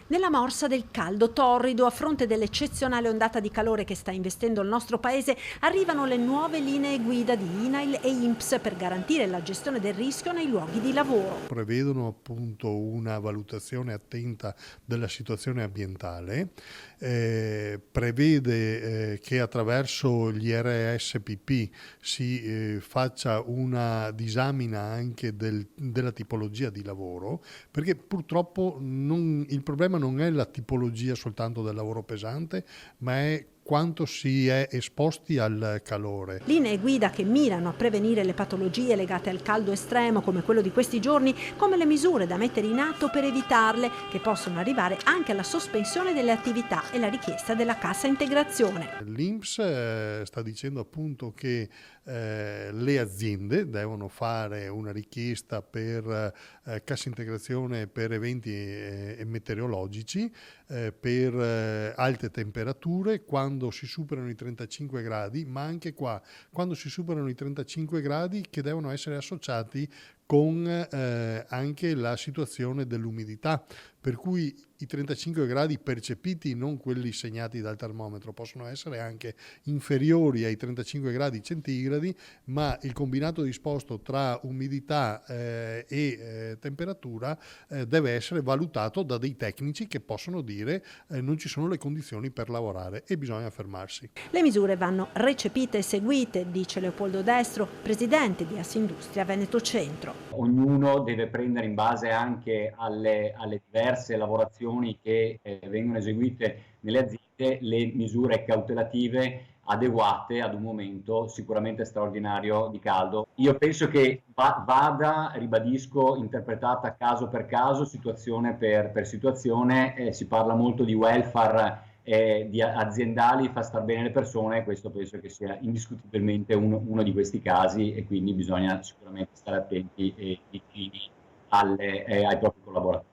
Nella morsa del caldo torrido, a fronte dell'eccezionale ondata di calore che sta investendo il nostro paese, arrivano le nuove linee guida di INAIL e INPS per garantire la gestione del rischio nei luoghi di lavoro. Prevedono appunto una valutazione attenta della situazione ambientale, prevede che attraverso gli RSPP si faccia una disamina anche della tipologia di lavoro, perché purtroppo il problema non è la tipologia soltanto del lavoro pesante, ma è quanto si è esposti al calore. Linee guida che mirano a prevenire le patologie legate al caldo estremo come quello di questi giorni, come le misure da mettere in atto per evitarle, che possono arrivare anche alla sospensione delle attività e la richiesta della cassa integrazione. L'INPS sta dicendo appunto che le aziende devono fare una richiesta per cassa integrazione per eventi meteorologici, per alte temperature, quando si superano i 35 gradi, ma anche qua, quando si superano i 35 gradi, che devono essere associati con anche la situazione dell'umidità, per cui i 35 gradi percepiti, non quelli segnati dal termometro, possono essere anche inferiori ai 35 gradi centigradi, ma il combinato disposto tra umidità e temperatura deve essere valutato da dei tecnici che possono dire non ci sono le condizioni per lavorare e bisogna fermarsi. Le misure vanno recepite e seguite, dice Leopoldo Destro, presidente di Assindustria Veneto Centro. Ognuno deve prendere, in base anche alle diverse lavorazioni che vengono eseguite nelle aziende, le misure cautelative adeguate ad un momento sicuramente straordinario di caldo. Io penso che vada, ribadisco, interpretata caso per caso, situazione per situazione. Si parla molto di welfare di aziendali, fa star bene le persone, questo penso che sia indiscutibilmente uno di questi casi, e quindi bisogna sicuramente stare attenti e vicini ai propri collaboratori.